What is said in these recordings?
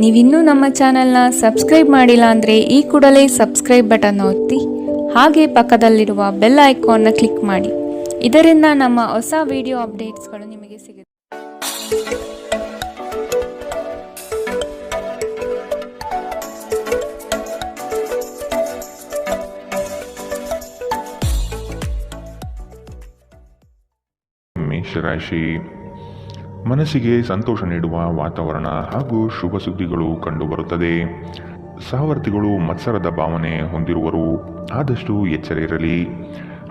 ನೀವಿನ್ನೂ ನಮ್ಮ ಚಾನೆಲ್ನ ಸಬ್ಸ್ಕ್ರೈಬ್ ಮಾಡಿಲ್ಲ ಅಂದರೆ ಈ ಕೂಡಲೇ ಸಬ್ಸ್ಕ್ರೈಬ್ ಬಟನ್ ಒತ್ತಿ ಹಾಗೆ ಪಕ್ಕದಲ್ಲಿರುವ ಬೆಲ್ ಐಕಾನ್ನ ಕ್ಲಿಕ್ ಮಾಡಿ. ಇದರಿಂದ ನಮ್ಮ ಹೊಸ ವಿಡಿಯೋ ಅಪ್ಡೇಟ್ಸ್ಗಳು ನಿಮಗೆ ಸಿಗುತ್ತೆ. ಮೇಷರಾಶಿ, ಮನಸ್ಸಿಗೆ ಸಂತೋಷ ನೀಡುವ ವಾತಾವರಣ ಹಾಗೂ ಶುಭ ಸುದ್ದಿಗಳು ಕಂಡುಬರುತ್ತದೆ. ಸಹವರ್ತಿಗಳು ಮತ್ಸರದ ಭಾವನೆ ಹೊಂದಿರುವರು, ಆದಷ್ಟು ಎಚ್ಚರ ಇರಲಿ.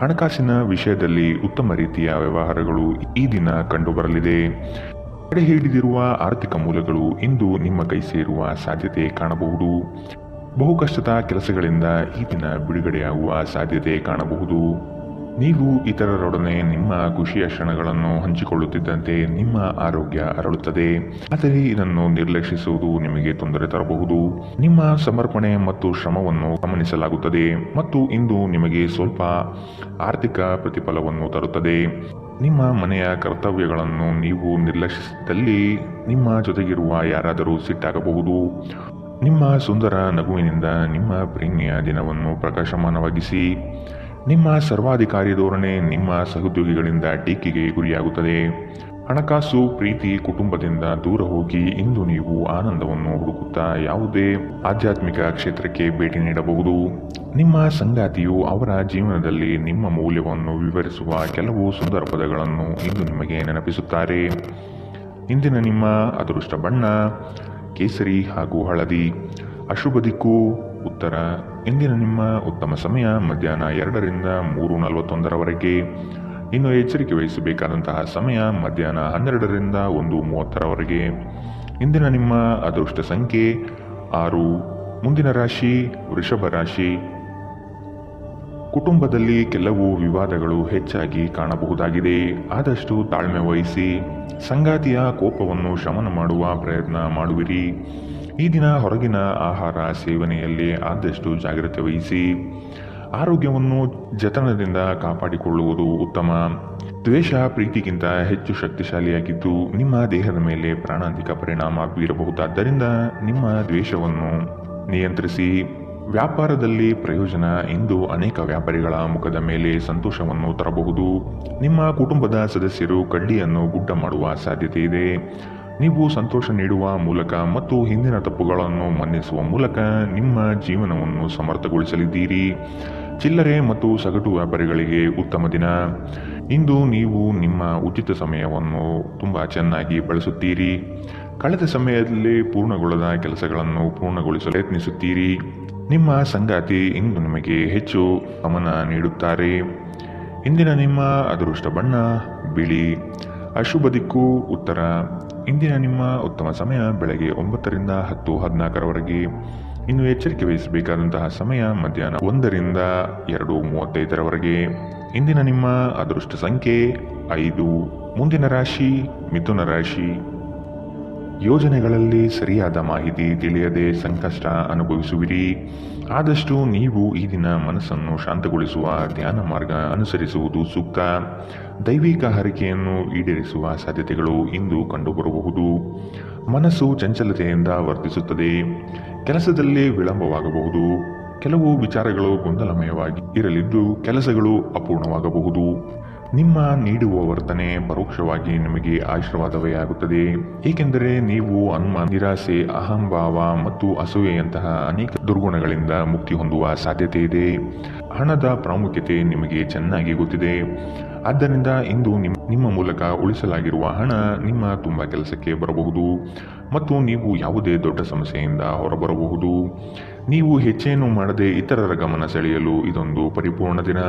ಹಣಕಾಸಿನ ವಿಷಯದಲ್ಲಿ ಉತ್ತಮ ರೀತಿಯ ವ್ಯವಹಾರಗಳು ಈ ದಿನ ಕಂಡುಬರಲಿದೆ. ತಡೆ ಹಿಡಿದಿರುವ ಆರ್ಥಿಕ ಮೂಲಗಳು ಇಂದು ನಿಮ್ಮ ಕೈ ಸೇರುವ ಸಾಧ್ಯತೆ ಕಾಣಬಹುದು. ಬಹುಕಷ್ಟದ ಕೆಲಸಗಳಿಂದ ಈ ದಿನ ಬಿಡುಗಡೆಯಾಗುವ ಸಾಧ್ಯತೆ ಕಾಣಬಹುದು. ನೀವು ಇತರರೊಡನೆ ನಿಮ್ಮ ಖುಷಿಯ ಕ್ಷಣಗಳನ್ನು ಹಂಚಿಕೊಳ್ಳುತ್ತಿದ್ದಂತೆ ನಿಮ್ಮ ಆರೋಗ್ಯ ಅರಳುತ್ತದೆ, ಆದರೆ ಇದನ್ನು ನಿರ್ಲಕ್ಷಿಸುವುದು ನಿಮಗೆ ತೊಂದರೆ ತರಬಹುದು. ನಿಮ್ಮ ಸಮರ್ಪಣೆ ಮತ್ತು ಶ್ರಮವನ್ನು ಗಮನಿಸಲಾಗುತ್ತದೆ ಮತ್ತು ಇಂದು ನಿಮಗೆ ಸ್ವಲ್ಪ ಆರ್ಥಿಕ ಪ್ರತಿಫಲವನ್ನು ತರುತ್ತದೆ. ನಿಮ್ಮ ಮನೆಯ ಕರ್ತವ್ಯಗಳನ್ನು ನೀವು ನಿರ್ಲಕ್ಷಿಸಿದಲ್ಲಿ ನಿಮ್ಮ ಜೊತೆಗಿರುವ ಯಾರಾದರೂ ಸಿಟ್ಟಾಗಬಹುದು. ನಿಮ್ಮ ಸುಂದರ ನಗುವಿನಿಂದ ನಿಮ್ಮ ಪ್ರೀತಿಯ ದಿನವನ್ನು ಪ್ರಕಾಶಮಾನವಾಗಿಸಿ. ನಿಮ್ಮ ಸರ್ವಾಧಿಕಾರಿ ಧೋರಣೆ ನಿಮ್ಮ ಸಹೋದ್ಯೋಗಿಗಳಿಂದ ಟೀಕೆಗೆ ಗುರಿಯಾಗುತ್ತದೆ. ಹಣಕಾಸು, ಪ್ರೀತಿ, ಕುಟುಂಬದಿಂದ ದೂರ ಹೋಗಿ ಇಂದು ನೀವು ಆನಂದವನ್ನು ಹುಡುಕುತ್ತಾ ಯಾವುದೇ ಆಧ್ಯಾತ್ಮಿಕ ಕ್ಷೇತ್ರಕ್ಕೆ ಭೇಟಿ ನೀಡಬಹುದು. ನಿಮ್ಮ ಸಂಗಾತಿಯು ಅವರ ಜೀವನದಲ್ಲಿ ನಿಮ್ಮ ಮೌಲ್ಯವನ್ನು ವಿವರಿಸುವ ಕೆಲವು ಸುಂದರ ಪದಗಳನ್ನು ಇಂದು ನಿಮಗೆ ನೆನಪಿಸುತ್ತಾರೆ. ಇಂದಿನ ನಿಮ್ಮ ಅದೃಷ್ಟ ಬಣ್ಣ ಕೇಸರಿ ಹಾಗೂ ಹಳದಿ. ಅಶುಭ ದಿಕ್ಕು ಉತ್ತರ. ಇಂದಿನ ನಿಮ್ಮ ಉತ್ತಮ ಸಮಯ ಮಧ್ಯಾಹ್ನ 2ರಿಂದ 3:41 ಇನ್ನು ಎಚ್ಚರಿಕೆ ವಹಿಸಬೇಕಾದಂತಹ ಸಮಯ ಮಧ್ಯಾಹ್ನ 12ರಿಂದ 1:30 ಇಂದಿನ ನಿಮ್ಮ ಅದೃಷ್ಟ ಸಂಖ್ಯೆ 6. ಮುಂದಿನ ರಾಶಿ ವೃಷಭ ರಾಶಿ. ಕುಟುಂಬದಲ್ಲಿ ಕೆಲವು ವಿವಾದಗಳು ಹೆಚ್ಚಾಗಿ ಕಾಣಬಹುದಾಗಿದೆ, ಆದಷ್ಟು ತಾಳ್ಮೆ ವಹಿಸಿ. ಸಂಗಾತಿಯ ಕೋಪವನ್ನು ಶಮನ ಮಾಡುವ ಪ್ರಯತ್ನ ಮಾಡುವಿರಿ. ಈ ದಿನ ಹೊರಗಿನ ಆಹಾರ ಸೇವನೆಯಲ್ಲಿ ಆದಷ್ಟು ಜಾಗ್ರತೆ ವಹಿಸಿ. ಆರೋಗ್ಯವನ್ನು ಜತನದಿಂದ ಕಾಪಾಡಿಕೊಳ್ಳುವುದು ಉತ್ತಮ. ದ್ವೇಷ ಪ್ರೀತಿಗಿಂತ ಹೆಚ್ಚು ಶಕ್ತಿಶಾಲಿಯಾಗಿದ್ದು ನಿಮ್ಮ ದೇಹದ ಮೇಲೆ ಪ್ರಾಣಾಂತಿಕ ಪರಿಣಾಮ ಬೀರಬಹುದಾದ್ದರಿಂದ ನಿಮ್ಮ ದ್ವೇಷವನ್ನು ನಿಯಂತ್ರಿಸಿ. ವ್ಯಾಪಾರದಲ್ಲಿ ಪ್ರಯೋಜನ ಇಂದು ಅನೇಕ ವ್ಯಾಪಾರಿಗಳ ಮುಖದ ಮೇಲೆ ಸಂತೋಷವನ್ನು ತರಬಹುದು. ನಿಮ್ಮ ಕುಟುಂಬದ ಸದಸ್ಯರು ಕಡ್ಡಿಯನ್ನು ಗುಡ್ಡ ಮಾಡುವ ಸಾಧ್ಯತೆ ಇದೆ. ನೀವು ಸಂತೋಷ ನೀಡುವ ಮೂಲಕ ಮತ್ತು ಹಿಂದಿನ ತಪ್ಪುಗಳನ್ನು ಮನ್ನಿಸುವ ಮೂಲಕ ನಿಮ್ಮ ಜೀವನವನ್ನು ಸಮರ್ಥಗೊಳಿಸಲಿದ್ದೀರಿ. ಚಿಲ್ಲರೆ ಮತ್ತು ಸಗಟು ವ್ಯಾಪಾರಿಗಳಿಗೆ ಉತ್ತಮ ದಿನ. ಇಂದು ನೀವು ನಿಮ್ಮ ಉಚಿತ ಸಮಯವನ್ನು ತುಂಬ ಚೆನ್ನಾಗಿ ಬಳಸುತ್ತೀರಿ. ಕಳೆದ ಸಮಯದಲ್ಲಿ ಪೂರ್ಣಗೊಳ್ಳದ ಕೆಲಸಗಳನ್ನು ಪೂರ್ಣಗೊಳಿಸಲು ಯತ್ನಿಸುತ್ತೀರಿ. ನಿಮ್ಮ ಸಂಗಾತಿ ಇಂದು ನಿಮಗೆ ಹೆಚ್ಚು ಗಮನ ನೀಡುತ್ತಾರೆ. ಇಂದಿನ ನಿಮ್ಮ ಅದೃಷ್ಟ ಬಣ್ಣ ಬಿಳಿ. ಅಶುಭ ದಿಕ್ಕು ಉತ್ತರ. ಇಂದಿನ ನಿಮ್ಮ ಉತ್ತಮ ಸಮಯ ಬೆಳಗ್ಗೆ 9ರಿಂದ 10:14 ಇನ್ನು ಎಚ್ಚರಿಕೆ ವಹಿಸಬೇಕಾದಂತಹ ಸಮಯ ಮಧ್ಯಾಹ್ನ 1ರಿಂದ 2:35 ಇಂದಿನ ನಿಮ್ಮ ಅದೃಷ್ಟ ಸಂಖ್ಯೆ 5. ಮುಂದಿನ ರಾಶಿ ಮಿಥುನ ರಾಶಿ. ಯೋಜನೆಗಳಲ್ಲಿ ಸರಿಯಾದ ಮಾಹಿತಿ ತಿಳಿಯದೆ ಸಂಕಷ್ಟ ಅನುಭವಿಸುವಿರಿ. ಆದಷ್ಟು ನೀವು ಈ ದಿನ ಮನಸ್ಸನ್ನು ಶಾಂತಗೊಳಿಸುವ ಧ್ಯಾನ ಮಾರ್ಗ ಅನುಸರಿಸುವುದು ಸೂಕ್ತ. ದೈವಿಕ ಹರಕೆಯನ್ನು ಈಡೇರಿಸುವ ಸಾಧ್ಯತೆಗಳು ಇಂದು ಕಂಡುಬರಬಹುದು. ಮನಸ್ಸು ಚಂಚಲತೆಯಿಂದ ವರ್ತಿಸುತ್ತದೆ. ಕೆಲಸದಲ್ಲಿ ವಿಳಂಬವಾಗಬಹುದು. ಕೆಲವು ವಿಚಾರಗಳು ಗೊಂದಲಮಯವಾಗಿ ಇರಲಿದ್ದು ಕೆಲಸಗಳು ಅಪೂರ್ಣವಾಗಬಹುದು. ನಿಮ್ಮ ನೀಡುವ ವರ್ತನೆ ಪರೋಕ್ಷವಾಗಿ ನಿಮಗೆ ಆಶೀರ್ವಾದವೇ ಆಗುತ್ತದೆ, ಏಕೆಂದರೆ ನೀವು ಅನುಮಾನ, ನಿರಾಸೆ, ಅಹಂಭಾವ ಮತ್ತು ಅಸೂಯೆಯಂತಹ ಅನೇಕ ದುರ್ಗುಣಗಳಿಂದ ಮುಕ್ತಿ ಹೊಂದುವ ಸಾಧ್ಯತೆ ಇದೆ. ಹಣದ ಪ್ರಾಮುಖ್ಯತೆ ನಿಮಗೆ ಚೆನ್ನಾಗಿ ಗೊತ್ತಿದೆ. ಆದ್ದರಿಂದ ಇಂದು ನಿಮ್ಮ ಮೂಲಕ ಉಳಿಸಲಾಗಿರುವ ಹಣ ನಿಮ್ಮ ತುಂಬ ಕೆಲಸಕ್ಕೆ ಬರಬಹುದು ಮತ್ತು ನೀವು ಯಾವುದೇ ದೊಡ್ಡ ಸಮಸ್ಯೆಯಿಂದ ಹೊರಬರಬಹುದು. ನೀವು ಹೆಚ್ಚೇನು ಮಾಡದೆ ಇತರರ ಗಮನ ಸೆಳೆಯಲು ಇದೊಂದು ಪರಿಪೂರ್ಣ ದಿನ.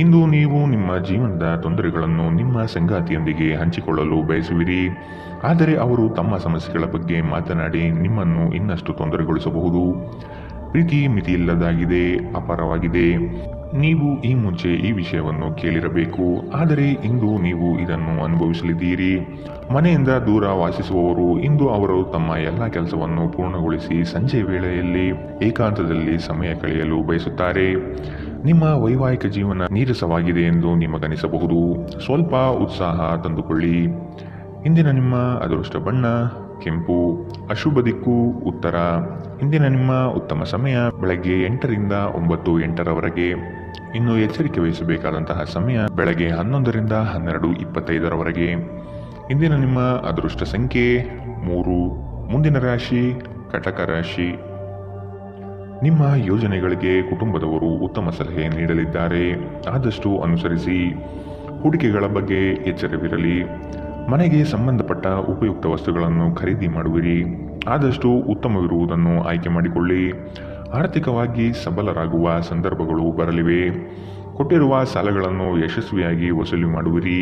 ಇಂದು ನೀವು ನಿಮ್ಮ ಜೀವನದ ತೊಂದರೆಗಳನ್ನು ನಿಮ್ಮ ಸಂಗಾತಿಯೊಂದಿಗೆ ಹಂಚಿಕೊಳ್ಳಲು ಬಯಸುವಿರಿ, ಆದರೆ ಅವರು ತಮ್ಮ ಸಮಸ್ಯೆಗಳ ಬಗ್ಗೆ ಮಾತನಾಡಿ ನಿಮ್ಮನ್ನು ಇನ್ನಷ್ಟು ತೊಂದರೆಗೊಳಿಸಬಹುದು. ಪ್ರೀತಿ ಮಿತಿಯಿಲ್ಲದಾಗಿದೆ, ಅಪಾರವಾಗಿದೆ. ನೀವು ಈ ಮುಂಚೆ ಈ ವಿಷಯವನ್ನು ಕೇಳಿರಬೇಕು, ಆದರೆ ಇಂದು ನೀವು ಇದನ್ನು ಅನುಭವಿಸಲಿದ್ದೀರಿ. ಮನೆಯಿಂದ ದೂರ ವಾಸಿಸುವವರು ಇಂದು ಅವರು ತಮ್ಮ ಎಲ್ಲ ಕೆಲಸವನ್ನು ಪೂರ್ಣಗೊಳಿಸಿ ಸಂಜೆ ವೇಳೆಯಲ್ಲಿ ಏಕಾಂತದಲ್ಲಿ ಸಮಯ ಕಳೆಯಲು ಬಯಸುತ್ತಾರೆ. ನಿಮ್ಮ ವೈವಾಹಿಕ ಜೀವನ ನೀರಸವಾಗಿದೆ ಎಂದು ನಿಮಗನಿಸಬಹುದು. ಸ್ವಲ್ಪ ಉತ್ಸಾಹ ತಂದುಕೊಳ್ಳಿ. ಇಂದಿನ ನಿಮ್ಮ ಅದೃಷ್ಟ ಬಣ್ಣ ಕೆಂಪು. ಅಶುಭ ದಿಕ್ಕು ಉತ್ತರ. ಇಂದಿನ ನಿಮ್ಮ ಉತ್ತಮ ಸಮಯ ಬೆಳಗ್ಗೆ 8ರಿಂದ 9:08ರವರೆಗೆ. ಇನ್ನು ಎಚ್ಚರಿಕೆ ವಹಿಸಬೇಕಾದಂತಹ ಸಮಯ ಬೆಳಗ್ಗೆ 11ರಿಂದ 12:25ರವರೆಗೆ. ಇಂದಿನ ನಿಮ್ಮ ಅದೃಷ್ಟ ಸಂಖ್ಯೆ 3. ಮುಂದಿನ ರಾಶಿ ಕಟಕ ರಾಶಿ. ನಿಮ್ಮ ಯೋಜನೆಗಳಿಗೆ ಕುಟುಂಬದವರು ಉತ್ತಮ ಸಲಹೆ ನೀಡಲಿದ್ದಾರೆ, ಆದಷ್ಟು ಅನುಸರಿಸಿ. ಹೂಡಿಕೆಗಳ ಬಗ್ಗೆ ಎಚ್ಚರವಿರಲಿ. ಮನೆಗೆ ಸಂಬಂಧಪಟ್ಟ ಉಪಯುಕ್ತ ವಸ್ತುಗಳನ್ನು ಖರೀದಿ ಮಾಡುವಿರಿ, ಆದಷ್ಟು ಉತ್ತಮವಿರುವುದನ್ನು ಆಯ್ಕೆ ಮಾಡಿಕೊಳ್ಳಿ. ಆರ್ಥಿಕವಾಗಿ ಸಬಲರಾಗುವ ಸಂದರ್ಭಗಳು ಬರಲಿವೆ. ಕೊಟ್ಟಿರುವ ಸಾಲಗಳನ್ನು ಯಶಸ್ವಿಯಾಗಿ ವಸೂಲಿ ಮಾಡುವಿರಿ.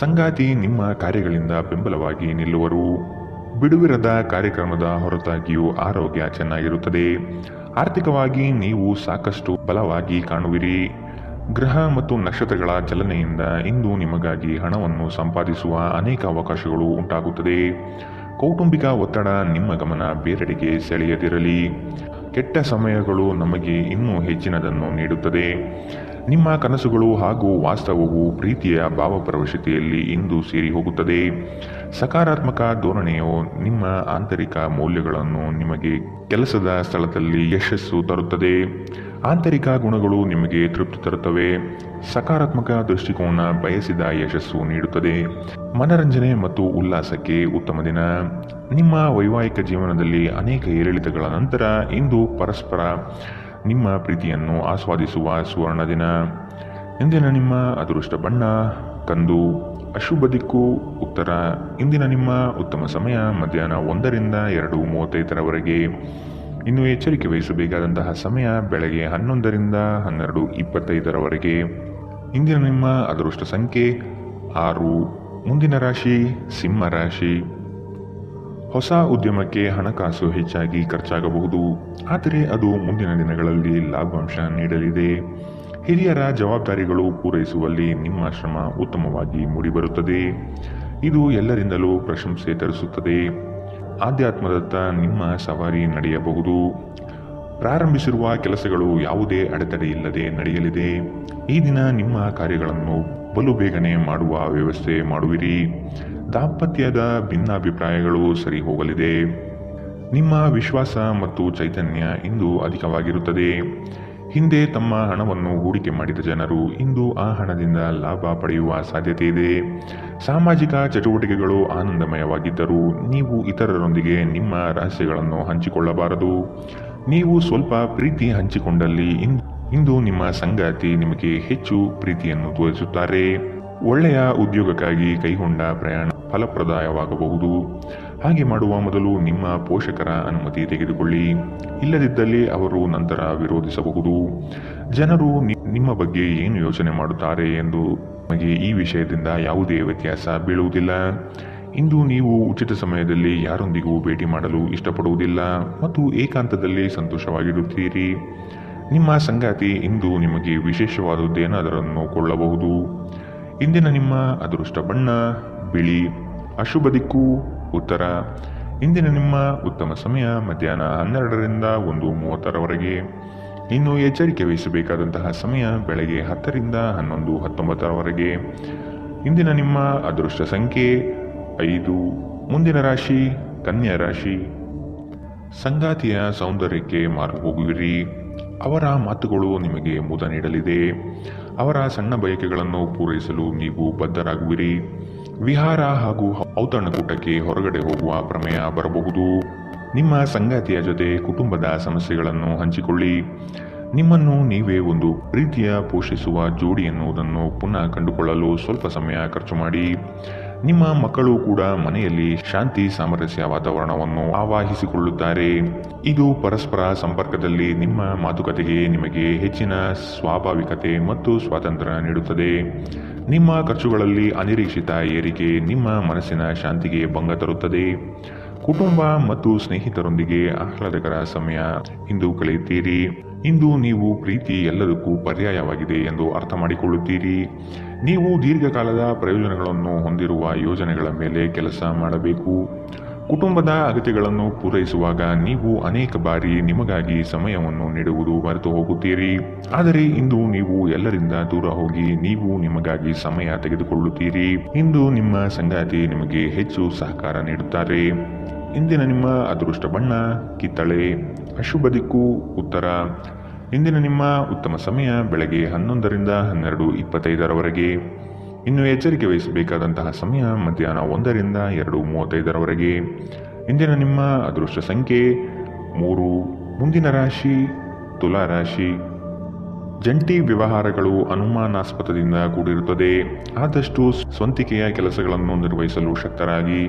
ಸಂಗಾತಿ ನಿಮ್ಮ ಕಾರ್ಯಗಳಿಂದ ಬೆಂಬಲವಾಗಿ ನಿಲ್ಲುವರು. ಬಿಡುವಿರದ ಕಾರ್ಯಕ್ರಮದ ಹೊರತಾಗಿಯೂ ಆರೋಗ್ಯ ಚೆನ್ನಾಗಿರುತ್ತದೆ. ಆರ್ಥಿಕವಾಗಿ ನೀವು ಸಾಕಷ್ಟು ಬಲವಾಗಿ ಕಾಣುವಿರಿ. ಗ್ರಹ ಮತ್ತು ನಕ್ಷತ್ರಗಳ ಚಲನೆಯಿಂದ ಇಂದು ನಿಮಗಾಗಿ ಹಣವನ್ನು ಸಂಪಾದಿಸುವ ಅನೇಕ ಅವಕಾಶಗಳು ಉಂಟಾಗುತ್ತದೆ. ಕೌಟುಂಬಿಕ ಒತ್ತಡ ನಿಮ್ಮ ಗಮನ ಬೇರೆಡೆಗೆ ಸೆಳೆಯದಿರಲಿ. ಕೆಟ್ಟ ಸಮಯಗಳು ನಮಗೆ ಇನ್ನೂ ಹೆಚ್ಚಿನದನ್ನು ನೀಡುತ್ತದೆ. ನಿಮ್ಮ ಕನಸುಗಳು ಹಾಗೂ ವಾಸ್ತವವು ಪ್ರೀತಿಯ ಭಾವಪ್ರವಶತೆಯಲ್ಲಿ ಇಂದು ಸೇರಿ ಹೋಗುತ್ತದೆ. ಸಕಾರಾತ್ಮಕ ಧೋರಣೆಯು ನಿಮ್ಮ ಆಂತರಿಕ ಮೌಲ್ಯಗಳನ್ನು ನಿಮಗೆ ಕೆಲಸದ ಸ್ಥಳದಲ್ಲಿ ಯಶಸ್ಸು ತರುತ್ತದೆ. ಆಂತರಿಕ ಗುಣಗಳು ನಿಮಗೆ ತೃಪ್ತಿ ತರುತ್ತವೆ. ಸಕಾರಾತ್ಮಕ ದೃಷ್ಟಿಕೋನ ಬಯಸಿದ ಯಶಸ್ಸು ನೀಡುತ್ತದೆ. ಮನರಂಜನೆ ಮತ್ತು ಉಲ್ಲಾಸಕ್ಕೆ ಉತ್ತಮ ದಿನ. ನಿಮ್ಮ ವೈವಾಹಿಕ ಜೀವನದಲ್ಲಿ ಅನೇಕ ಏರಿಳಿತಗಳ ನಂತರ ಇಂದು ಪರಸ್ಪರ ನಿಮ್ಮ ಪ್ರೀತಿಯನ್ನು ಆಸ್ವಾದಿಸುವ ಸುವರ್ಣ ದಿನ. ಇಂದಿನ ನಿಮ್ಮ ಅದೃಷ್ಟ ಬಣ್ಣ ಕಂದು. ಅಶುಭ ದಿಕ್ಕು ಉತ್ತರ. ಇಂದಿನ ನಿಮ್ಮ ಉತ್ತಮ ಸಮಯ ಮಧ್ಯಾಹ್ನ 1ರಿಂದ 2:35ರವರೆಗೆ. ಇನ್ನು ಎಚ್ಚರಿಕೆ ವಹಿಸಬೇಕಾದಂತಹ ಸಮಯ ಬೆಳಗ್ಗೆ 11ರಿಂದ 12:25ರವರೆಗೆ. ಇಂದಿನ ನಿಮ್ಮ ಅದೃಷ್ಟ ಸಂಖ್ಯೆ 6. ಮುಂದಿನ ರಾಶಿ ಸಿಂಹ ರಾಶಿ. ಹೊಸ ಉದ್ಯಮಕ್ಕೆ ಹಣಕಾಸು ಹೆಚ್ಚಾಗಿ ಖರ್ಚಾಗಬಹುದು, ಆದರೆ ಅದು ಮುಂದಿನ ದಿನಗಳಲ್ಲಿ ಲಾಭಾಂಶ ನೀಡಲಿದೆ. ಹಿರಿಯರ ಜವಾಬ್ದಾರಿಗಳು ಪೂರೈಸುವಲ್ಲಿ ನಿಮ್ಮ ಶ್ರಮ ಉತ್ತಮವಾಗಿ ಮೂಡಿಬರುತ್ತದೆ. ಇದು ಎಲ್ಲರಿಂದಲೂ ಪ್ರಶಂಸೆ ತರಿಸುತ್ತದೆ. ಆಧ್ಯಾತ್ಮದತ್ತ ನಿಮ್ಮ ಸವಾರಿ ನಡೆಯಬಹುದು. ಪ್ರಾರಂಭಿಸಿರುವ ಕೆಲಸಗಳು ಯಾವುದೇ ಅಡೆತಡೆ ಇಲ್ಲದೆ ನಡೆಯಲಿದೆ. ಈ ದಿನ ನಿಮ್ಮ ಕಾರ್ಯಗಳನ್ನು ಬಲು ಬೇಗನೆ ಮಾಡುವ ವ್ಯವಸ್ಥೆ ಮಾಡುವಿರಿ. ದಾಂಪತ್ಯದ ಭಿನ್ನಾಭಿಪ್ರಾಯಗಳು ಸರಿ ಹೋಗಲಿದೆ. ನಿಮ್ಮ ವಿಶ್ವಾಸ ಮತ್ತು ಚೈತನ್ಯ ಇಂದು ಅಧಿಕವಾಗಿರುತ್ತದೆ. ಹಿಂದೆ ತಮ್ಮ ಹಣವನ್ನು ಹೂಡಿಕೆ ಮಾಡಿದ ಜನರು ಇಂದು ಆ ಹಣದಿಂದ ಲಾಭ ಪಡೆಯುವ ಸಾಧ್ಯತೆ ಇದೆ. ಸಾಮಾಜಿಕ ಚಟುವಟಿಕೆಗಳು ಆನಂದಮಯವಾಗಿದ್ದರೂ ನೀವು ಇತರರೊಂದಿಗೆ ನಿಮ್ಮ ರಹಸ್ಯಗಳನ್ನು ಹಂಚಿಕೊಳ್ಳಬಾರದು. ನೀವು ಸ್ವಲ್ಪ ಪ್ರೀತಿ ಹಂಚಿಕೊಂಡಲ್ಲಿ ಇಂದು ನಿಮ್ಮ ಸಂಗಾತಿ ನಿಮಗೆ ಹೆಚ್ಚು ಪ್ರೀತಿಯನ್ನು ತೋರಿಸುತ್ತಾರೆ. ಒಳ್ಳೆಯ ಉದ್ಯೋಗಕ್ಕಾಗಿ ಕೈಗೊಂಡ ಪ್ರಯಾಣ ಫಲಪ್ರದಾಯವಾಗಬಹುದು. ಹಾಗೆ ಮಾಡುವ ಮೊದಲು ನಿಮ್ಮ ಪೋಷಕರ ಅನುಮತಿ ತೆಗೆದುಕೊಳ್ಳಿ. ಇಲ್ಲದಿದ್ದಲ್ಲಿ ಅವರು ನಂತರ ವಿರೋಧಿಸಬಹುದು. ಜನರು ನಿಮ್ಮ ಬಗ್ಗೆ ಏನು ಯೋಚನೆ ಮಾಡುತ್ತಾರೆ ಎಂದು ನಿಮಗೆ ಈ ವಿಷಯದಿಂದ ಯಾವುದೇ ವ್ಯತ್ಯಾಸ ಬೀಳುವುದಿಲ್ಲ. ಇಂದು ನೀವು ಉಚಿತ ಸಮಯದಲ್ಲಿ ಯಾರೊಂದಿಗೂ ಭೇಟಿ ಮಾಡಲು ಇಷ್ಟಪಡುವುದಿಲ್ಲ ಮತ್ತು ಏಕಾಂತದಲ್ಲಿ ಸಂತೋಷವಾಗಿರುತ್ತೀರಿ. ನಿಮ್ಮ ಸಂಗಾತಿ ಇಂದು ನಿಮಗೆ ವಿಶೇಷವಾದದ್ದೇನಾದರನ್ನು ಕೊಳ್ಳಬಹುದು. ಇಂದಿನ ನಿಮ್ಮ ಅದೃಷ್ಟ ಬಣ್ಣ ಬಿಳಿ. ಅಶುಭ ದಿಕ್ಕು ಉತ್ತರ. ಇಂದಿನ ನಿಮ್ಮ ಉತ್ತಮ ಸಮಯ ಮಧ್ಯಾಹ್ನ 12ರಿಂದ 1:30ರವರೆಗೆ. ಇನ್ನು ಎಚ್ಚರಿಕೆ ವಹಿಸಬೇಕಾದಂತಹ ಸಮಯ ಬೆಳಗ್ಗೆ 10ರಿಂದ 11:19ರವರೆಗೆ. ಇಂದಿನ ನಿಮ್ಮ ಅದೃಷ್ಟ ಸಂಖ್ಯೆ 5. ಮುಂದಿನ ರಾಶಿ ಕನ್ಯಾ ರಾಶಿ. ಸಂಗಾತಿಯ ಸೌಂದರ್ಯಕ್ಕೆ ಮಾರು ಹೋಗುವಿರಿ. ಅವರ ಮಾತುಗಳು ನಿಮಗೆ ಮುದ ನೀಡಲಿದೆ. ಅವರ ಸಣ್ಣ ಬಯಕೆಗಳನ್ನು ಪೂರೈಸಲು ನೀವು ಬದ್ಧರಾಗುವಿರಿ. ವಿಹಾರ ಹಾಗೂ ಔತಣಕೂಟಕ್ಕೆ ಹೊರಗಡೆ ಹೋಗುವ ಪ್ರಮೇಯ ಬರಬಹುದು. ನಿಮ್ಮ ಸಂಗಾತಿಯ ಜೊತೆ ಕುಟುಂಬದ ಸಮಸ್ಯೆಗಳನ್ನು ಹಂಚಿಕೊಳ್ಳಿ. ನಿಮ್ಮನ್ನು ನೀವೇ ಒಂದು ಪ್ರೀತಿಯ ಪೋಷಿಸುವ ಜೋಡಿ ಎನ್ನುವುದನ್ನು ಪುನಃ ಕಂಡುಕೊಳ್ಳಲು ಸ್ವಲ್ಪ ಸಮಯ ಖರ್ಚು ಮಾಡಿ. ನಿಮ್ಮ ಮಕ್ಕಳು ಕೂಡ ಮನೆಯಲ್ಲಿ ಶಾಂತಿ ಸಾಮರಸ್ಯ ವಾತಾವರಣವನ್ನು ಆವಾಹಿಸಿಕೊಳ್ಳುತ್ತಾರೆ. ಇದು ಪರಸ್ಪರ ಸಂಪರ್ಕದಲ್ಲಿ ನಿಮ್ಮ ಮಾತುಕತೆಗೆ ನಿಮಗೆ ಹೆಚ್ಚಿನ ಸ್ವಾಭಾವಿಕತೆ ಮತ್ತು ಸ್ವಾತಂತ್ರ್ಯ ನೀಡುತ್ತದೆ. ನಿಮ್ಮ ಖರ್ಚುಗಳಲ್ಲಿ ಅನಿರೀಕ್ಷಿತ ಏರಿಕೆ ನಿಮ್ಮ ಮನಸ್ಸಿನ ಶಾಂತಿಗೆ ಭಂಗ ತರುತ್ತದೆ. ಕುಟುಂಬ ಮತ್ತು ಸ್ನೇಹಿತರೊಂದಿಗೆ ಆಹ್ಲಾದಕರ ಸಮಯ ಇಂದು ಕಳೆಯುತ್ತೀರಿ. ಇಂದು ನೀವು ಪ್ರೀತಿ ಎಲ್ಲದಕ್ಕೂ ಪರ್ಯಾಯವಾಗಿದೆ ಎಂದು ಅರ್ಥ ಮಾಡಿಕೊಳ್ಳುತ್ತೀರಿ. ನೀವು ದೀರ್ಘಕಾಲದ ಪ್ರಯೋಜನಗಳನ್ನು ಹೊಂದಿರುವ ಯೋಜನೆಗಳ ಮೇಲೆ ಕೆಲಸ ಮಾಡಬೇಕು. ಕುಟುಂಬದ ಅಗತ್ಯಗಳನ್ನು ಪೂರೈಸುವಾಗ ನೀವು ಅನೇಕ ಬಾರಿ ನಿಮಗಾಗಿ ಸಮಯವನ್ನು ನೀಡುವುದು ಮರೆತು ಹೋಗುತ್ತೀರಿ. ಆದರೆ ಇಂದು ನೀವು ಎಲ್ಲರಿಂದ ದೂರ ಹೋಗಿ ನೀವು ನಿಮಗಾಗಿ ಸಮಯ ತೆಗೆದುಕೊಳ್ಳುತ್ತೀರಿ. ಇಂದು ನಿಮ್ಮ ಸಂಗಾತಿ ನಿಮಗೆ ಹೆಚ್ಚು ಸಹಕಾರ ನೀಡುತ್ತಾರೆ. ಇಂದಿನ ನಿಮ್ಮ ಅದೃಷ್ಟ ಬಣ್ಣ ಕಿತ್ತಳೆ. ಅಶುಭ ದಿಕ್ಕು ಉತ್ತರ. ಇಂದಿನ ನಿಮ್ಮ ಉತ್ತಮ ಸಮಯ ಬೆಳಗ್ಗೆ 11ರಿಂದ 12:25 ಇನ್ನು ಎಚ್ಚರಿಕೆ ವಹಿಸಬೇಕಾದಂತಹ ಸಮಯ ಮಧ್ಯಾಹ್ನ 1ರಿಂದ 2:35 ಇಂದಿನ ನಿಮ್ಮ ಅದೃಷ್ಟ ಸಂಖ್ಯೆ 3. ಮುಂದಿನ ರಾಶಿ ತುಲಾ ರಾಶಿ. ಜಂಟಿ ವ್ಯವಹಾರಗಳು ಅನುಮಾನಾಸ್ಪದದಿಂದ ಕೂಡಿರುತ್ತದೆ. ಆದಷ್ಟು ಸ್ವಂತಿಕೆಯ ಕೆಲಸಗಳನ್ನು ನಿರ್ವಹಿಸಲು ಶಕ್ತರಾಗಿ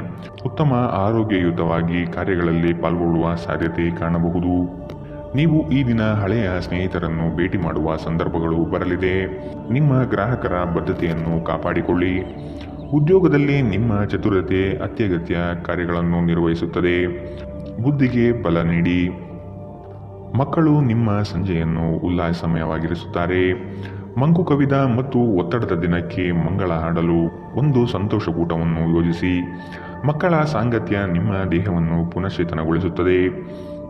ಉತ್ತಮ ಆರೋಗ್ಯಯುತವಾಗಿ ಕಾರ್ಯಗಳಲ್ಲಿ ಪಾಲ್ಗೊಳ್ಳುವ ಸಾಧ್ಯತೆ ಕಾಣಬಹುದು. ನೀವು ಈ ದಿನ ಹಳೆಯ ಸ್ನೇಹಿತರನ್ನು ಭೇಟಿ ಮಾಡುವ ಸಂದರ್ಭಗಳು ಬರಲಿದೆ. ನಿಮ್ಮ ಗ್ರಾಹಕರ ಬದ್ಧತೆಯನ್ನು ಕಾಪಾಡಿಕೊಳ್ಳಿ. ಉದ್ಯೋಗದಲ್ಲಿ ನಿಮ್ಮ ಚತುರತೆ ಅತ್ಯಗತ್ಯ ಕಾರ್ಯಗಳನ್ನು ನಿರ್ವಹಿಸುತ್ತದೆ. ಬುದ್ಧಿಗೆ ಬಲ ನೀಡಿ. ಮಕ್ಕಳು ನಿಮ್ಮ ಸಂಜೆಯನ್ನು ಉಲ್ಲಾಸಮಯವಾಗಿರಿಸುತ್ತಾರೆ. ಮಂಕು ಕವಿದ ಮತ್ತು ಒತ್ತಡದ ದಿನಕ್ಕೆ ಮಂಗಳ ಹಾಡಲು ಒಂದು ಸಂತೋಷಕೂಟವನ್ನು ಯೋಜಿಸಿ. ಮಕ್ಕಳ ಸಾಂಗತ್ಯ ನಿಮ್ಮ ದೇಹವನ್ನು ಪುನಶ್ಚೇತನಗೊಳಿಸುತ್ತದೆ.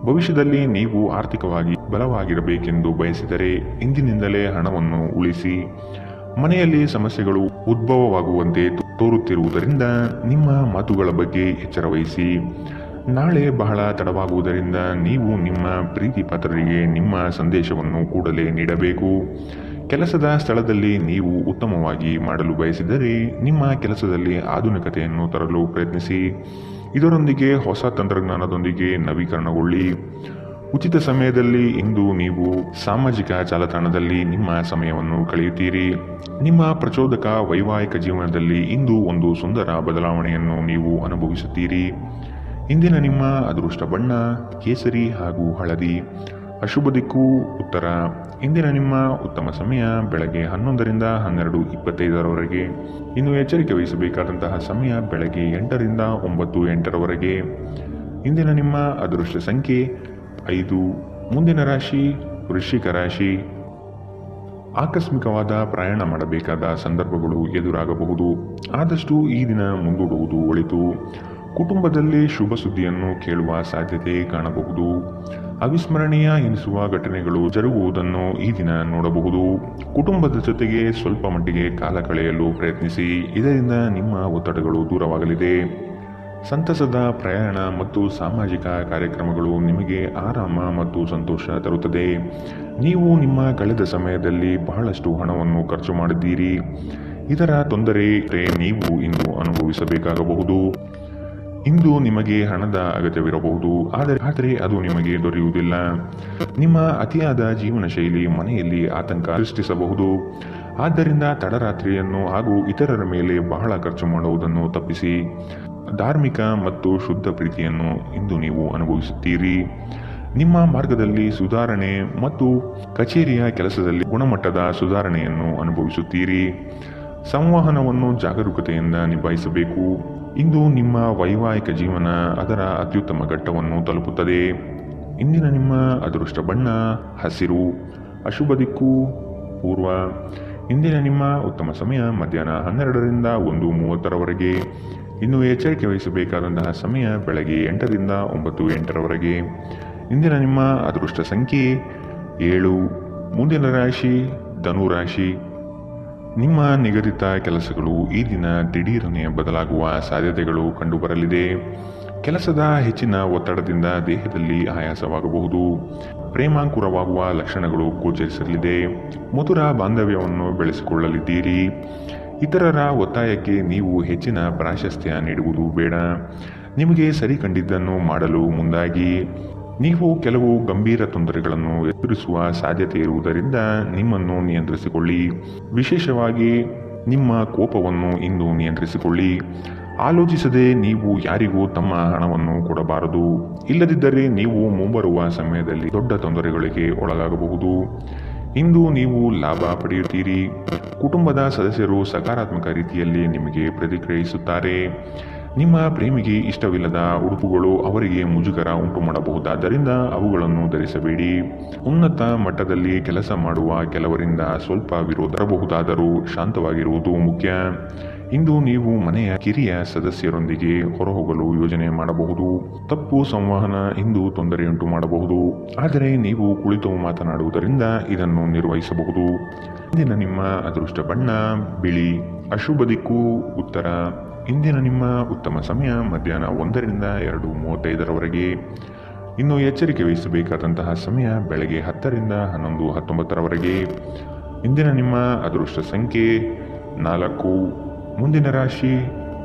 ಭವಿಷ್ಯದಲ್ಲಿ ನೀವು ಆರ್ಥಿಕವಾಗಿ ಬಲವಾಗಿರಬೇಕೆಂದು ಬಯಸಿದರೆ ಇಂದಿನಿಂದಲೇ ಹಣವನ್ನು ಉಳಿಸಿ. ಮನೆಯಲ್ಲಿ ಸಮಸ್ಯೆಗಳು ಉದ್ಭವವಾಗುವಂತೆ ತೋರುತ್ತಿರುವುದರಿಂದ ನಿಮ್ಮ ಮಾತುಗಳ ಬಗ್ಗೆ ಎಚ್ಚರ ವಹಿಸಿ. ನಾಳೆ ಬಹಳ ತಡವಾಗುವುದರಿಂದ ನೀವು ನಿಮ್ಮ ಪ್ರೀತಿ ಪಾತ್ರರಿಗೆ ನಿಮ್ಮ ಸಂದೇಶವನ್ನು ಕೂಡಲೇ ನೀಡಬೇಕು. ಕೆಲಸದ ಸ್ಥಳದಲ್ಲಿ ನೀವು ಉತ್ತಮವಾಗಿ ಮಾಡಲು ಬಯಸಿದರೆ ನಿಮ್ಮ ಕೆಲಸದಲ್ಲಿ ಆಧುನಿಕತೆಯನ್ನು ತರಲು ಪ್ರಯತ್ನಿಸಿ. ಇದರೊಂದಿಗೆ ಹೊಸ ತಂತ್ರಜ್ಞಾನದೊಂದಿಗೆ ನವೀಕರಣಗೊಳ್ಳಿ. ಉಚಿತ ಸಮಯದಲ್ಲಿ ಇಂದು ನೀವು ಸಾಮಾಜಿಕ ಜಾಲತಾಣದಲ್ಲಿ ನಿಮ್ಮ ಸಮಯವನ್ನು ಕಳೆಯುತ್ತೀರಿ. ನಿಮ್ಮ ಪ್ರಚೋದಕ ವೈವಾಹಿಕ ಜೀವನದಲ್ಲಿ ಇಂದು ಒಂದು ಸುಂದರ ಬದಲಾವಣೆಯನ್ನು ನೀವು ಅನುಭವಿಸುತ್ತೀರಿ. ಇಂದಿನ ನಿಮ್ಮ ಅದೃಷ್ಟ ಬಣ್ಣ ಕೇಸರಿ ಹಾಗೂ ಹಳದಿ. ಅಶುಭ ದಿಕ್ಕು ಉತ್ತರ. ಇಂದಿನ ನಿಮ್ಮ ಉತ್ತಮ ಸಮಯ ಬೆಳಗ್ಗೆ 11ರಿಂದ 12:25 ಇನ್ನು ಎಚ್ಚರಿಕೆ ವಹಿಸಬೇಕಾದಂತಹ ಸಮಯ ಬೆಳಗ್ಗೆ 8ರಿಂದ 9:08 ಇಂದಿನ ನಿಮ್ಮ ಅದೃಷ್ಟ ಸಂಖ್ಯೆ 5. ಮುಂದಿನ ರಾಶಿ ವೃಶ್ಚಿಕ ರಾಶಿ. ಆಕಸ್ಮಿಕವಾದ ಪ್ರಯಾಣ ಮಾಡಬೇಕಾದ ಸಂದರ್ಭಗಳು ಎದುರಾಗಬಹುದು. ಆದಷ್ಟು ಈ ದಿನ ಮುಂದೂಡುವುದು ಒಳಿತು. ಕುಟುಂಬದಲ್ಲಿ ಶುಭ ಸುದ್ದಿಯನ್ನು ಕೇಳುವ ಸಾಧ್ಯತೆ ಕಾಣಬಹುದು. ಅವಿಸ್ಮರಣೀಯ ಎನಿಸುವ ಘಟನೆಗಳು ಜರುಗುವುದನ್ನು ಈ ದಿನ ನೋಡಬಹುದು. ಕುಟುಂಬದ ಜೊತೆಗೆ ಸ್ವಲ್ಪ ಮಟ್ಟಿಗೆ ಕಾಲ ಕಳೆಯಲು ಪ್ರಯತ್ನಿಸಿ. ಇದರಿಂದ ನಿಮ್ಮ ಒತ್ತಡಗಳು ದೂರವಾಗಲಿದೆ. ಸಂತಸದ ಪ್ರಯಾಣ ಮತ್ತು ಸಾಮಾಜಿಕ ಕಾರ್ಯಕ್ರಮಗಳು ನಿಮಗೆ ಆರಾಮ ಮತ್ತು ಸಂತೋಷ ತರುತ್ತದೆ. ನೀವು ನಿಮ್ಮ ಕಳೆದ ಸಮಯದಲ್ಲಿ ಬಹಳಷ್ಟು ಹಣವನ್ನು ಖರ್ಚು ಮಾಡಿದ್ದೀರಿ. ಇದರ ತೊಂದರೆ ನೀವು ಇಂದು ಅನುಭವಿಸಬೇಕಾಗಬಹುದು. ಇಂದು ನಿಮಗೆ ಹಣದ ಅಗತ್ಯವಿರಬಹುದು, ಆದರೆ ಅದು ನಿಮಗೆ ದೊರೆಯುವುದಿಲ್ಲ. ನಿಮ್ಮ ಅತಿಯಾದ ಜೀವನ ಶೈಲಿ ಮನೆಯಲ್ಲಿ ಆತಂಕ ಸೃಷ್ಟಿಸಬಹುದು. ಆದ್ದರಿಂದ ತಡರಾತ್ರಿಯನ್ನು ಹಾಗೂ ಇತರರ ಮೇಲೆ ಬಹಳ ಖರ್ಚು ಮಾಡುವುದನ್ನು ತಪ್ಪಿಸಿ. ಧಾರ್ಮಿಕ ಮತ್ತು ಶುದ್ಧ ಪ್ರೀತಿಯನ್ನು ಇಂದು ನೀವು ಅನುಭವಿಸುತ್ತೀರಿ. ನಿಮ್ಮ ಮಾರ್ಗದಲ್ಲಿ ಸುಧಾರಣೆ ಮತ್ತು ಕಚೇರಿಯ ಕೆಲಸದಲ್ಲಿ ಗುಣಮಟ್ಟದ ಸುಧಾರಣೆಯನ್ನು ಅನುಭವಿಸುತ್ತೀರಿ. ಸಂವಹನವನ್ನು ಜಾಗರೂಕತೆಯಿಂದ ನಿಭಾಯಿಸಬೇಕು. ಇಂದು ನಿಮ್ಮ ವೈವಾಹಿಕ ಜೀವನ ಅದರ ಅತ್ಯುತ್ತಮ ಘಟ್ಟವನ್ನು ತಲುಪುತ್ತದೆ. ಇಂದಿನ ನಿಮ್ಮ ಅದೃಷ್ಟ ಬಣ್ಣ ಹಸಿರು. ಅಶುಭ ದಿಕ್ಕು ಪೂರ್ವ. ಇಂದಿನ ನಿಮ್ಮ ಉತ್ತಮ ಸಮಯ ಮಧ್ಯಾಹ್ನ 12ರಿಂದ 1:30 ಇನ್ನು ಎಚ್ಚರಿಕೆ ವಹಿಸಬೇಕಾದಂತಹ ಸಮಯ ಬೆಳಗ್ಗೆ 8ರಿಂದ 9:08 ಇಂದಿನ ನಿಮ್ಮ ಅದೃಷ್ಟ ಸಂಖ್ಯೆ 7. ಮುಂದಿನ ರಾಶಿ ಧನು ರಾಶಿ. ನಿಮ್ಮ ನಿಗದಿತ ಕೆಲಸಗಳು ಈ ದಿನ ದಿಢೀರನೆ ಬದಲಾಗುವ ಸಾಧ್ಯತೆಗಳು ಕಂಡುಬರಲಿದೆ. ಕೆಲಸದ ಹೆಚ್ಚಿನ ಒತ್ತಡದಿಂದ ದೇಹದಲ್ಲಿ ಆಯಾಸವಾಗಬಹುದು. ಪ್ರೇಮಾಂಕುರವಾಗುವ ಲಕ್ಷಣಗಳು ಗೋಚರಿಸಲಿದೆ. ಮಧುರ ಬಾಂಧವ್ಯವನ್ನು ಬೆಳೆಸಿಕೊಳ್ಳಲಿದ್ದೀರಿ. ಇತರರ ಒತ್ತಾಯಕ್ಕೆ ನೀವು ಹೆಚ್ಚಿನ ಪ್ರಾಶಸ್ತ್ಯ ನೀಡುವುದು ಬೇಡ. ನಿಮಗೆ ಸರಿ ಕಂಡಿದ್ದನ್ನು ಮಾಡಲು ಮುಂದಾಗಿ. ನೀವು ಕೆಲವು ಗಂಭೀರ ತೊಂದರೆಗಳನ್ನು ಎದುರಿಸುವ ಸಾಧ್ಯತೆ ಇರುವುದರಿಂದ ನಿಮ್ಮನ್ನು ನಿಯಂತ್ರಿಸಿಕೊಳ್ಳಿ. ವಿಶೇಷವಾಗಿ ನಿಮ್ಮ ಕೋಪವನ್ನು ಇಂದು ನಿಯಂತ್ರಿಸಿಕೊಳ್ಳಿ. ಆಲೋಚಿಸದೆ ನೀವು ಯಾರಿಗೂ ತಮ್ಮ ಹಣವನ್ನು ಕೊಡಬಾರದು. ಇಲ್ಲದಿದ್ದರೆ ನೀವು ಮುಂಬರುವ ಸಮಯದಲ್ಲಿ ದೊಡ್ಡ ತೊಂದರೆಗಳಿಗೆ ಒಳಗಾಗಬಹುದು. ಇಂದು ನೀವು ಲಾಭ ಪಡೆಯುತ್ತೀರಿ. ಕುಟುಂಬದ ಸದಸ್ಯರು ಸಕಾರಾತ್ಮಕ ರೀತಿಯಲ್ಲಿ ನಿಮಗೆ ಪ್ರತಿಕ್ರಿಯಿಸುತ್ತಾರೆ. ನಿಮ್ಮ ಪ್ರೇಮಿಗೆ ಇಷ್ಟವಿಲ್ಲದ ಉಡುಪುಗಳು ಅವರಿಗೆ ಮುಜುಗರ ಉಂಟು ಮಾಡಬಹುದಾದ್ದರಿಂದ ಅವುಗಳನ್ನು ಧರಿಸಬೇಡಿ. ಉನ್ನತ ಮಟ್ಟದಲ್ಲಿ ಕೆಲಸ ಮಾಡುವ ಕೆಲವರಿಂದ ಸ್ವಲ್ಪ ವಿರೋಧ ಬರಬಹುದಾದರೂ ಶಾಂತವಾಗಿರುವುದು ಮುಖ್ಯ. ಇಂದು ನೀವು ಮನೆಯ ಕಿರಿಯ ಸದಸ್ಯರೊಂದಿಗೆ ಹೊರಹೋಗಲು ಯೋಜನೆ ಮಾಡಬಹುದು. ತಪ್ಪು ಸಂವಹನ ಇಂದು ತೊಂದರೆಯುಂಟು ಮಾಡಬಹುದು, ಆದರೆ ನೀವು ಕುಳಿತು ಮಾತನಾಡುವುದರಿಂದ ಇದನ್ನು ನಿರ್ವಹಿಸಬಹುದು. ಇಂದಿನ ನಿಮ್ಮ ಅದೃಷ್ಟ ಬಣ್ಣ ಬಿಳಿ. ಅಶುಭ ದಿಕ್ಕು ಉತ್ತರ. ಇಂದಿನ ನಿಮ್ಮ ಉತ್ತಮ ಸಮಯ ಮಧ್ಯಾಹ್ನ 1 ರಿಂದ 2:35 ಇನ್ನು ಎಚ್ಚರಿಕೆ ವಹಿಸಬೇಕಾದಂತಹ ಸಮಯ ಬೆಳಗ್ಗೆ 10 ರಿಂದ 11:19 ಇಂದಿನ ನಿಮ್ಮ ಅದೃಷ್ಟ ಸಂಖ್ಯೆ 4. ಮುಂದಿನ ರಾಶಿ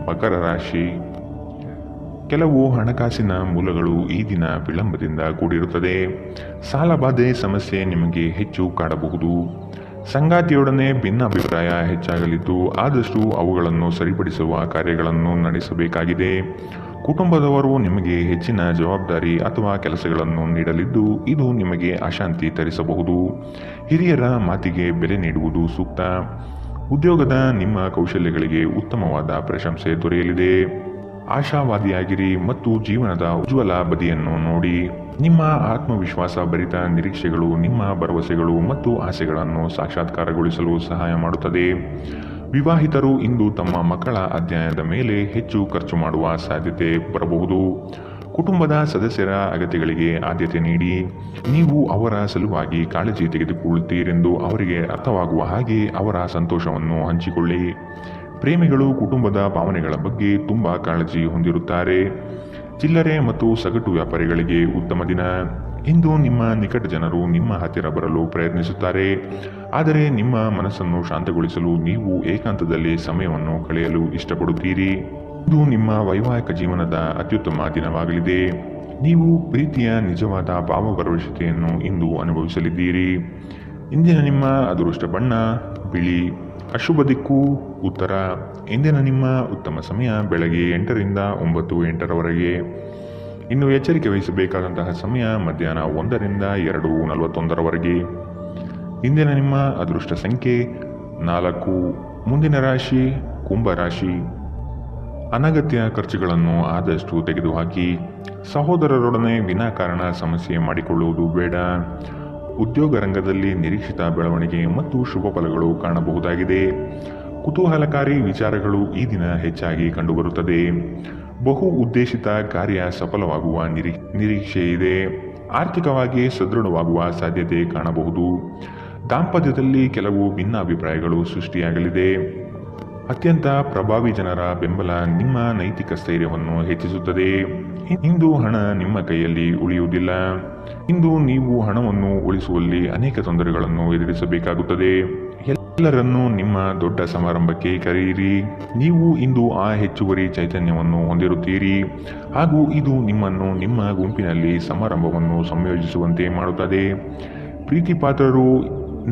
ಮಕರ ರಾಶಿ. ಕೆಲವು ಹಣಕಾಸಿನ ಮೂಲಗಳು ಈ ದಿನ ವಿಳಂಬದಿಂದ ಕೂಡಿರುತ್ತದೆ. ಸಾಲಬಾಧೆ ಸಮಸ್ಯೆ ನಿಮಗೆ ಹೆಚ್ಚು ಕಾಡಬಹುದು. ಸಂಗಾತಿಯೊಡನೆ ಭಿನ್ನಾಭಿಪ್ರಾಯ ಹೆಚ್ಚಾಗಲಿದ್ದು ಆದಷ್ಟು ಅವುಗಳನ್ನು ಸರಿಪಡಿಸುವ ಕಾರ್ಯಗಳನ್ನು ನಡೆಸಬೇಕಾಗಿದೆ. ಕುಟುಂಬದವರು ನಿಮಗೆ ಹೆಚ್ಚಿನ ಜವಾಬ್ದಾರಿ ಅಥವಾ ಕೆಲಸಗಳನ್ನು ನೀಡಲಿದ್ದು ಇದು ನಿಮಗೆ ಅಶಾಂತಿ ತರಿಸಬಹುದು. ಹಿರಿಯರ ಮಾತಿಗೆ ಬೆಲೆ ನೀಡುವುದು ಸೂಕ್ತ. ಉದ್ಯೋಗದ ನಿಮ್ಮ ಕೌಶಲ್ಯಗಳಿಗೆ ಉತ್ತಮವಾದ ಪ್ರಶಂಸೆ ದೊರೆಯಲಿದೆ. ಆಶಾವಾದಿಯಾಗಿರಿ ಮತ್ತು ಜೀವನದ ಉಜ್ವಲ ಬದಿಯನ್ನು ನೋಡಿ. ನಿಮ್ಮ ಆತ್ಮವಿಶ್ವಾಸ ಭರಿತ ನಿರೀಕ್ಷೆಗಳು ನಿಮ್ಮ ಭರವಸೆಗಳು ಮತ್ತು ಆಸೆಗಳನ್ನು ಸಾಕ್ಷಾತ್ಕಾರಗೊಳಿಸಲು ಸಹಾಯ ಮಾಡುತ್ತದೆ. ವಿವಾಹಿತರು ಇಂದು ತಮ್ಮ ಮಕ್ಕಳ ಅಧ್ಯಯನದ ಮೇಲೆ ಹೆಚ್ಚು ಖರ್ಚು ಮಾಡುವ ಸಾಧ್ಯತೆ ಬರಬಹುದು. ಕುಟುಂಬದ ಸದಸ್ಯರ ಅಗತ್ಯಗಳಿಗೆ ಆದ್ಯತೆ ನೀಡಿ. ನೀವು ಅವರ ಸಲುವಾಗಿ ಕಾಳಜಿ ತೆಗೆದುಕೊಳ್ಳುತ್ತೀರೆಂದು ಅವರಿಗೆ ಅರ್ಥವಾಗುವ ಹಾಗೆ ಅವರ ಸಂತೋಷವನ್ನು ಹಂಚಿಕೊಳ್ಳಿ. ಪ್ರೇಮಿಗಳು ಕುಟುಂಬದ ಭಾವನೆಗಳ ಬಗ್ಗೆ ತುಂಬ ಕಾಳಜಿ ಹೊಂದಿರುತ್ತಾರೆ. ಚಿಲ್ಲರೆ ಮತ್ತು ಸಗಟು ವ್ಯಾಪಾರಿಗಳಿಗೆ ಉತ್ತಮ ದಿನ. ಇಂದು ನಿಮ್ಮ ನಿಕಟ ಜನರು ನಿಮ್ಮ ಹತ್ತಿರ ಬರಲು ಪ್ರಯತ್ನಿಸುತ್ತಾರೆ, ಆದರೆ ನಿಮ್ಮ ಮನಸ್ಸನ್ನು ಶಾಂತಗೊಳಿಸಲು ನೀವು ಏಕಾಂತದಲ್ಲಿ ಸಮಯವನ್ನು ಕಳೆಯಲು ಇಷ್ಟಪಡುತ್ತೀರಿ. ಇದು ನಿಮ್ಮ ವೈವಾಹಿಕ ಜೀವನದ ಅತ್ಯುತ್ತಮ ದಿನವಾಗಲಿದೆ. ನೀವು ಪ್ರೀತಿಯ ನಿಜವಾದ ಭಾವಭರವಸೆಯನ್ನು ಇಂದು ಅನುಭವಿಸಲಿದ್ದೀರಿ. ಇಂದಿನ ನಿಮ್ಮ ಅದೃಷ್ಟ ಬಣ್ಣ ಬಿಳಿ. ಅಶುಭ ದಿಕ್ಕು ಉತ್ತರ. ಇಂದಿನ ನಿಮ್ಮ ಉತ್ತಮ ಸಮಯ ಬೆಳಗ್ಗೆ 8 ರಿಂದ 9:08 ಇನ್ನು ಎಚ್ಚರಿಕೆ ವಹಿಸಬೇಕಾದಂತಹ ಸಮಯ ಮಧ್ಯಾಹ್ನ 1 ರಿಂದ 2:41 ಇಂದಿನ ನಿಮ್ಮ ಅದೃಷ್ಟ ಸಂಖ್ಯೆ 4. ಮುಂದಿನ ರಾಶಿ ಕುಂಭರಾಶಿ. ಅನಗತ್ಯ ಖರ್ಚುಗಳನ್ನು ಆದಷ್ಟು ತೆಗೆದುಹಾಕಿ. ಸಹೋದರರೊಡನೆ ವಿನಾಕಾರಣ ಸಮಸ್ಯೆ ಮಾಡಿಕೊಳ್ಳುವುದು ಬೇಡ. ಉದ್ಯೋಗ ರಂಗದಲ್ಲಿ ನಿರೀಕ್ಷಿತ ಬೆಳವಣಿಗೆ ಮತ್ತು ಶುಭ ಫಲಗಳು ಕಾಣಬಹುದಾಗಿದೆ. ಕುತೂಹಲಕಾರಿ ವಿಚಾರಗಳು ಈ ದಿನ ಹೆಚ್ಚಾಗಿ ಕಂಡುಬರುತ್ತದೆ. ಬಹು ಉದ್ದೇಶಿತ ಕಾರ್ಯ ಸಫಲವಾಗುವ ನಿರೀಕ್ಷೆ ಇದೆ. ಆರ್ಥಿಕವಾಗಿ ಸದೃಢವಾಗುವ ಸಾಧ್ಯತೆ ಕಾಣಬಹುದು. ದಾಂಪತ್ಯದಲ್ಲಿ ಕೆಲವು ಭಿನ್ನಾಭಿಪ್ರಾಯಗಳು ಸೃಷ್ಟಿಯಾಗಲಿದೆ. ಅತ್ಯಂತ ಪ್ರಭಾವಿ ಜನರ ಬೆಂಬಲ ನಿಮ್ಮ ನೈತಿಕ ಸ್ಥೈರ್ಯವನ್ನು ಹೆಚ್ಚಿಸುತ್ತದೆ. ಇಂದು ಹಣ ನಿಮ್ಮ ಕೈಯಲ್ಲಿ ಉಳಿಯುವುದಿಲ್ಲ. ಇಂದು ನೀವು ಹಣವನ್ನು ಉಳಿಸುವಲ್ಲಿ ಅನೇಕ ತೊಂದರೆಗಳನ್ನು ಎದುರಿಸಬೇಕಾಗುತ್ತದೆ. ಎಲ್ಲರನ್ನೂ ನಿಮ್ಮ ದೊಡ್ಡ ಸಮಾರಂಭಕ್ಕೆ ಕರೆಯಿರಿ. ನೀವು ಇಂದು ಆ ಹೆಚ್ಚುವರಿ ಚೈತನ್ಯವನ್ನು ಹೊಂದಿರುತ್ತೀರಿ ಹಾಗೂ ಇದು ನಿಮ್ಮನ್ನು ನಿಮ್ಮ ಗುಂಪಿನಲ್ಲಿ ಸಮಾರಂಭವನ್ನು ಸಂಯೋಜಿಸುವಂತೆ ಮಾಡುತ್ತದೆ. ಪ್ರೀತಿಪಾತ್ರರು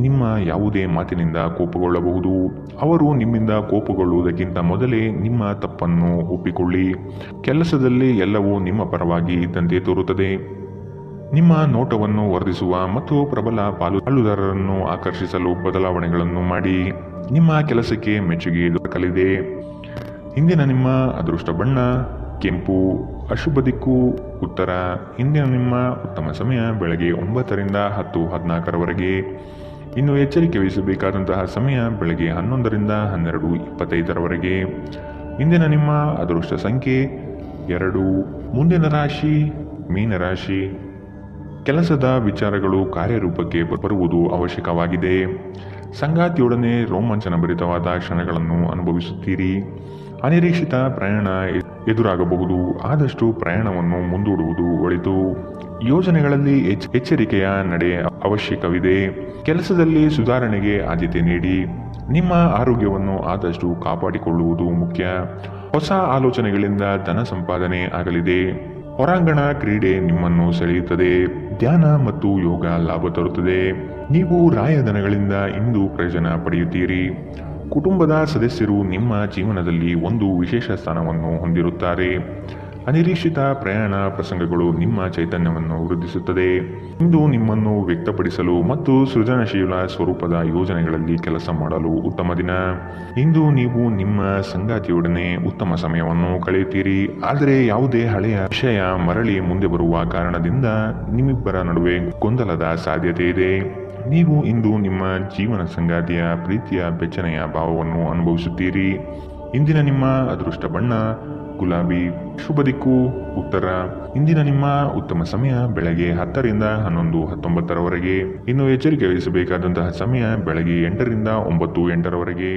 ನಿಮ್ಮ ಯಾವುದೇ ಮಾತಿನಿಂದ ಕೋಪಗೊಳ್ಳಬಹುದು. ಅವರು ನಿಮ್ಮಿಂದ ಕೋಪಗೊಳ್ಳುವುದಕ್ಕಿಂತ ಮೊದಲೇ ನಿಮ್ಮ ತಪ್ಪನ್ನು ಒಪ್ಪಿಕೊಳ್ಳಿ. ಕೆಲಸದಲ್ಲಿ ಎಲ್ಲವೂ ನಿಮ್ಮ ಪರವಾಗಿ ಇದ್ದಂತೆ ತೋರುತ್ತದೆ. ನಿಮ್ಮ ನೋಟವನ್ನು ವರ್ಧಿಸುವ ಮತ್ತು ಪ್ರಬಲ ಪಾಲುದಾರರನ್ನು ಆಕರ್ಷಿಸಲು ಬದಲಾವಣೆಗಳನ್ನು ಮಾಡಿ. ನಿಮ್ಮ ಕೆಲಸಕ್ಕೆ ಮೆಚ್ಚುಗೆ ದೊರಕಲಿದೆ. ಇಂದಿನ ನಿಮ್ಮ ಅದೃಷ್ಟ ಬಣ್ಣ ಕೆಂಪು. ಅಶುಭ ದಿಕ್ಕು ಉತ್ತರ. ಇಂದಿನ ನಿಮ್ಮ ಉತ್ತಮ ಸಮಯ ಬೆಳಗ್ಗೆ 9 ರಿಂದ 10:14 ಇನ್ನು ಎಚ್ಚರಿಕೆ ವಹಿಸಬೇಕಾದಂತಹ ಸಮಯ ಬೆಳಗ್ಗೆ 11 ರಿಂದ 12:25 ಇಂದಿನ ನಿಮ್ಮ ಅದೃಷ್ಟ ಸಂಖ್ಯೆ 2. ಮುಂದಿನ ರಾಶಿ ಮೀನರಾಶಿ. ಕೆಲಸದ ವಿಚಾರಗಳು ಕಾರ್ಯರೂಪಕ್ಕೆ ಬರುವುದು ಅವಶ್ಯಕವಾಗಿದೆ. ಸಂಗಾತಿಯೊಡನೆ ರೋಮಾಂಚನಭರಿತವಾದ ಕ್ಷಣಗಳನ್ನು ಅನುಭವಿಸುತ್ತೀರಿ. ಅನಿರೀಕ್ಷಿತ ಪ್ರಯಾಣ ಎದುರಾಗಬಹುದು. ಆದಷ್ಟು ಪ್ರಯಾಣವನ್ನು ಮುಂದೂಡುವುದು ಒಳಿತು. ಯೋಜನೆಗಳಲ್ಲಿ ಎಚ್ಚರಿಕೆಯ ನಡೆ ಅವಶ್ಯಕವಿದೆ. ಕೆಲಸದಲ್ಲಿ ಸುಧಾರಣೆಗೆ ಆದ್ಯತೆ ನೀಡಿ. ನಿಮ್ಮ ಆರೋಗ್ಯವನ್ನು ಆದಷ್ಟು ಕಾಪಾಡಿಕೊಳ್ಳುವುದು ಮುಖ್ಯ. ಹೊಸ ಆಲೋಚನೆಗಳಿಂದ ಧನ ಸಂಪಾದನೆ ಆಗಲಿದೆ. ಹೊರಾಂಗಣ ಕ್ರೀಡೆ ನಿಮ್ಮನ್ನು ಸೆಳೆಯುತ್ತದೆ. ಧ್ಯಾನ ಮತ್ತು ಯೋಗ ಲಾಭ ತರುತ್ತದೆ. ನೀವು ರಾಯಧನಗಳಿಂದ ಇಂದು ಪ್ರಯೋಜನ ಪಡೆಯುತ್ತೀರಿ. ಕುಟುಂಬದ ಸದಸ್ಯರು ನಿಮ್ಮ ಜೀವನದಲ್ಲಿ ಒಂದು ವಿಶೇಷ ಸ್ಥಾನವನ್ನು ಹೊಂದಿರುತ್ತಾರೆ. ಅನಿರೀಕ್ಷಿತ ಪ್ರಯಾಣ ಪ್ರಸಂಗಗಳು ನಿಮ್ಮ ಚೈತನ್ಯವನ್ನು ವೃದ್ಧಿಸುತ್ತದೆ. ಇಂದು ನಿಮ್ಮನ್ನು ವ್ಯಕ್ತಪಡಿಸಲು ಮತ್ತು ಸೃಜನಶೀಲ ಸ್ವರೂಪದ ಯೋಜನೆಗಳಲ್ಲಿ ಕೆಲಸ ಮಾಡಲು ಉತ್ತಮ ದಿನ. ಇಂದು ನೀವು ನಿಮ್ಮ ಸಂಗಾತಿಯೊಡನೆ ಉತ್ತಮ ಸಮಯವನ್ನು ಕಳೆಯುತ್ತೀರಿ. ಆದರೆ ಯಾವುದೇ ಹಳೆಯ ವಿಷಯ ಮರಳಿ ಮುಂದೆ ಬರುವ ಕಾರಣದಿಂದ ನಿಮ್ಮಿಬ್ಬರ ನಡುವೆ ಗೊಂದಲದ ಸಾಧ್ಯತೆ ಇದೆ. ನೀವು ಇಂದು ನಿಮ್ಮ ಜೀವನ ಸಂಗಾತಿಯ ಪ್ರೀತಿಯ ಬೆಚ್ಚನೆಯ ಭಾವವನ್ನು ಅನುಭವಿಸುತ್ತೀರಿ. ಇಂದಿನ ನಿಮ್ಮ ಅದೃಷ್ಟ ಬಣ್ಣ ಗುಲಾಬಿ. ಶುಭ ದಿಕ್ಕು ಉತ್ತರ. ಇಂದಿನ ನಿಮ್ಮ ಉತ್ತಮ ಸಮಯ ಬೆಳಗ್ಗೆ 10 ರಿಂದ 11, 19ರವರೆಗೆ. ಇನ್ನು ಎಚ್ಚರಿಕೆ ವಹಿಸಬೇಕಾದಂತಹ ಸಮಯ ಬೆಳಗ್ಗೆ 8 ರಿಂದ 9, 8ರವರೆಗೆ.